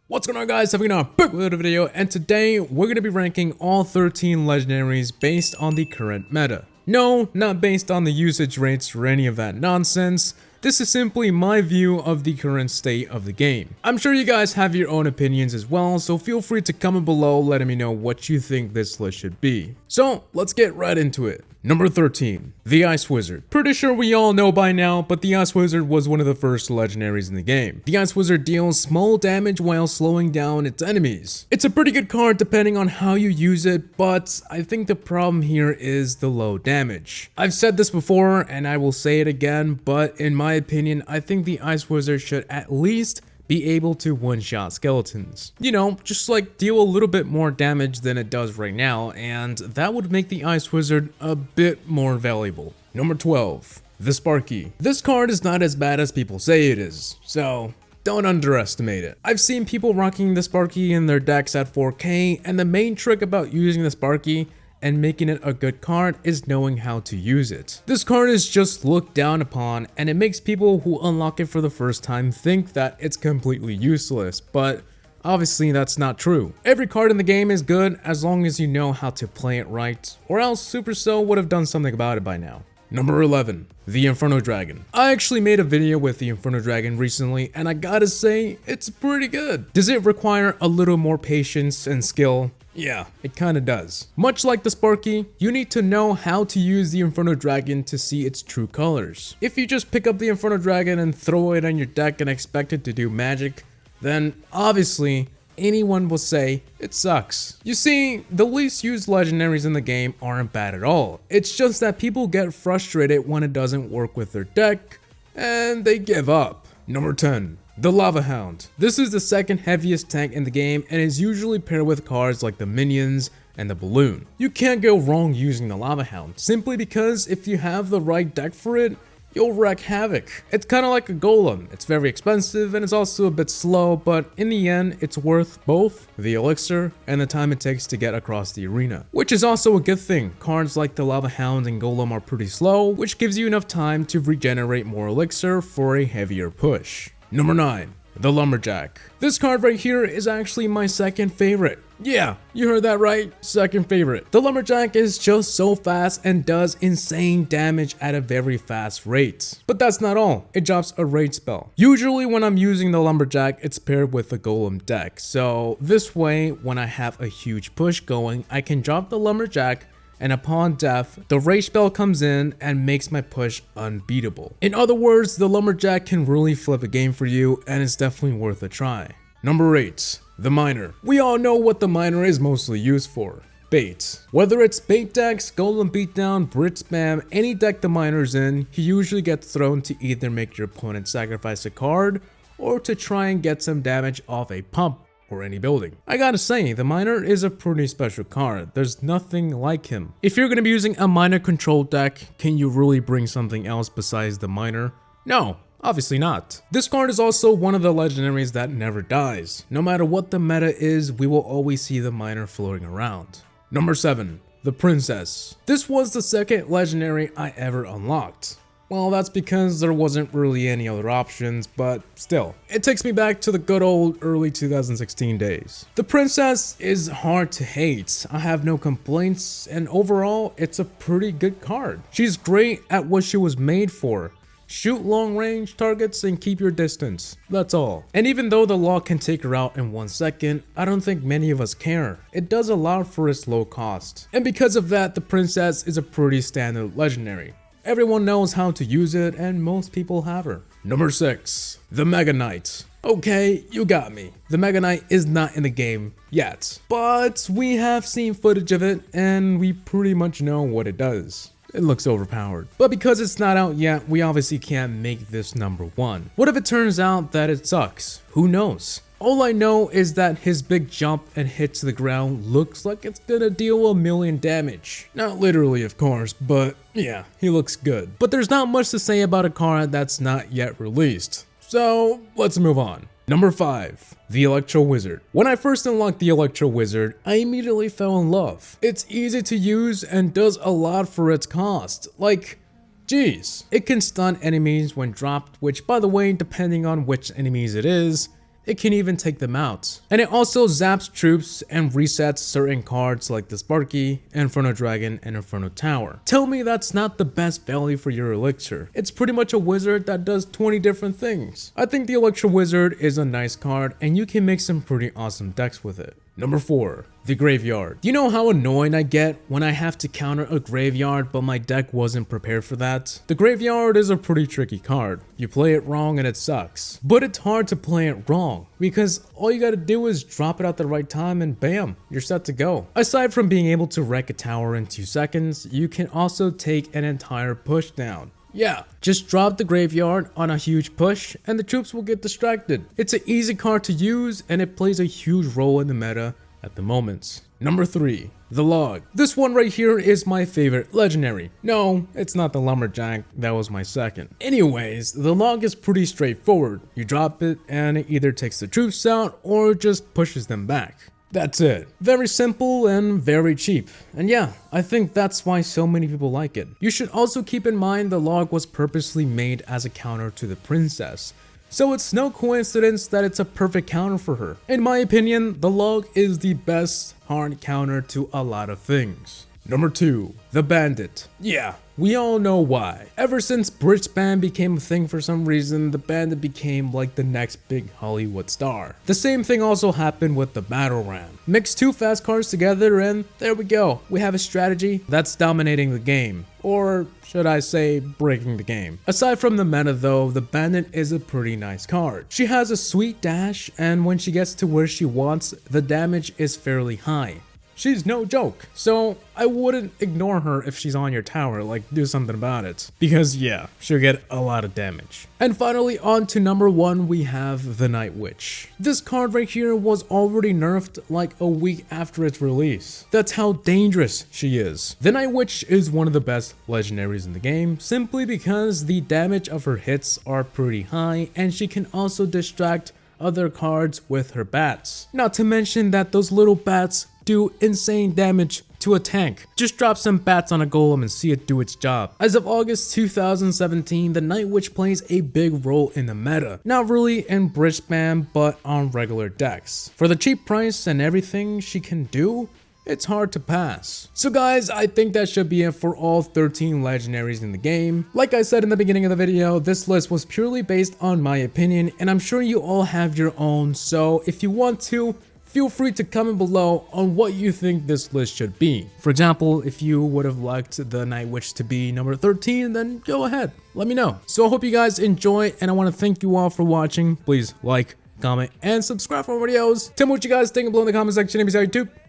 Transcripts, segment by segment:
What's going on, guys? Having a back with a video, and today we're going to be ranking all 13 legendaries based on the current meta. No, not based on the usage rates or any of that nonsense. This is simply my view of the current state of the game. I'm sure you guys have your own opinions as well, so feel free to comment below letting me know what you think this list should be. So let's get right into it. Number 13, the Ice Wizard. Pretty sure we all know by now, but the Ice Wizard was one of the first legendaries in the game. The Ice Wizard deals small damage while slowing down its enemies. It's a pretty good card depending on how you use it, but I think the problem here is the low damage. I've said this before and I will say it again, but in my opinion, I think the Ice Wizard should at least be able to one-shot skeletons. You know, just like deal a little bit more damage than it does right now, and that would make the Ice Wizard a bit more valuable. Number 12, the Sparky. This card is not as bad as people say it is, so don't underestimate it. I've seen people rocking the Sparky in their decks at 4K, and the main trick about using the Sparky and making it a good card is knowing how to use it. This card is just looked down upon, and it makes people who unlock it for the first time think that it's completely useless, but obviously that's not true. Every card in the game is good as long as you know how to play it right, or else Supercell would have done something about it by now. Number 11, the Inferno Dragon. I actually made a video with the Inferno Dragon recently, and I gotta say, it's pretty good. Does it require a little more patience and skill? Yeah, it kinda does. Much like the Sparky, you need to know how to use the Inferno Dragon to see its true colors. If you just pick up the Inferno Dragon and throw it on your deck and expect it to do magic, then obviously anyone will say it sucks. You see, the least used legendaries in the game aren't bad at all. It's just that people get frustrated when it doesn't work with their deck and they give up. Number 10. The Lava Hound. This is the second heaviest tank in the game and is usually paired with cards like the Minions and the Balloon. You can't go wrong using the Lava Hound, simply because if you have the right deck for it, you'll wreak havoc. It's kind of like a golem. It's very expensive and it's also a bit slow, but in the end, it's worth both the elixir and the time it takes to get across the arena. Which is also a good thing. Cards like the Lava Hound and Golem are pretty slow, which gives you enough time to regenerate more elixir for a heavier push. Number 9, the LumberJack. This card right here is actually my second favorite. Yeah, you heard that right, second favorite. The LumberJack is just so fast and does insane damage at a very fast rate. But that's not all, it drops a rage spell. Usually when I'm using the LumberJack, it's paired with the Golem deck. So this way, when I have a huge push going, I can drop the LumberJack, and upon death, the rage spell comes in and makes my push unbeatable. In other words, the LumberJack can really flip a game for you, and it's definitely worth a try. Number 8, the Miner. We all know what the Miner is mostly used for. Bait. Whether it's bait decks, Golem beatdown, Brit spam, any deck the Miner's in, he usually gets thrown to either make your opponent sacrifice a card, or to try and get some damage off a pump or any building. I gotta say, the Miner is a pretty special card. There's nothing like him. If you're gonna be using a Miner control deck, can you really bring something else besides the Miner? No, obviously not. This card is also one of the legendaries that never dies. No matter what the meta is, we will always see the Miner floating around. Number 7, the Princess. This was the second legendary I ever unlocked. Well, that's because there wasn't really any other options, but still. It takes me back to the good old early 2016 days. The Princess is hard to hate. I have no complaints, and overall, it's a pretty good card. She's great at what she was made for. Shoot long range targets and keep your distance. That's all. And even though the law can take her out in 1 second, I don't think many of us care. It does allow for its low cost. And because of that, the Princess is a pretty standard legendary. Everyone knows how to use it, and most people have her. Number 6, the Mega Knight. Okay, you got me. The Mega Knight is not in the game yet, but we have seen footage of it, and we pretty much know what it does. It looks overpowered. But because it's not out yet, we obviously can't make this number 1. What if it turns out that it sucks? Who knows? All I know is that his big jump and hit to the ground looks like it's gonna deal 1,000,000 damage. Not literally, of course, but yeah, he looks good. But there's not much to say about a card that's not yet released. So let's move on. Number 5, the Electro Wizard. When I first unlocked the Electro Wizard, I immediately fell in love. It's easy to use and does a lot for its cost. Like, geez. It can stun enemies when dropped, which by the way, depending on which enemies it is, It can even take them out. And it also zaps troops and resets certain cards like the Sparky, Inferno Dragon, and Inferno Tower. Tell me that's not the best value for your elixir. It's pretty much a wizard that does 20 different things. I think the Elixir Wizard is a nice card and you can make some pretty awesome decks with it. Number 4. The Graveyard. You know how annoying I get when I have to counter a Graveyard but my deck wasn't prepared for that? The Graveyard is a pretty tricky card. You play it wrong and it sucks. But it's hard to play it wrong because all you gotta do is drop it at the right time and bam, you're set to go. Aside from being able to wreck a tower in 2 seconds, you can also take an entire push down. Yeah, just drop the Graveyard on a huge push and the troops will get distracted. It's an easy card to use and it plays a huge role in the meta at the moment. Number 3. The Log. This one right here is my favorite legendary. No, it's not the LumberJack, that was my second. Anyways, the Log is pretty straightforward. You drop it and it either takes the troops out or just pushes them back. That's it. Very simple and very cheap. And yeah, I think that's why so many people like it. You should also keep in mind the Log was purposely made as a counter to the Princess. So it's no coincidence that it's a perfect counter for her. In my opinion, the Log is the best hard counter to a lot of things. Number 2. The Bandit. Yeah, we all know why. Ever since bridge spam became a thing for some reason, the Bandit became like the next big Hollywood star. The same thing also happened with the Battle Ram. Mix 2 fast cards together and there we go. We have a strategy that's dominating the game. Or should I say, breaking the game. Aside from the meta though, the Bandit is a pretty nice card. She has a sweet dash and when she gets to where she wants, the damage is fairly high. She's no joke, so I wouldn't ignore her if she's on your tower, like do something about it. Because yeah, she'll get a lot of damage. And finally on to number 1 we have the Night Witch. This card right here was already nerfed like a week after its release. That's how dangerous she is. The Night Witch is one of the best legendaries in the game, simply because the damage of her hits are pretty high and she can also distract other cards with her bats. Not to mention that those little bats do insane damage to a tank. Just drop some bats on a golem and see it do its job. As of August 2017, the Night Witch plays a big role in the meta. Not really in bridge spam, but on regular decks. For the cheap price and everything she can do, it's hard to pass. So guys, I think that should be it for all 13 legendaries in the game. Like I said in the beginning of the video, this list was purely based on my opinion, and I'm sure you all have your own, so if you want to, feel free to comment below on what you think this list should be. For example, if you would have liked the Night Witch to be number 13, then go ahead, let me know. So I hope you guys enjoy, and I want to thank you all for watching. Please like, comment, and subscribe for more videos. Tell me what you guys think below in the comment section.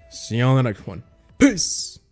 See you on the next one. Peace!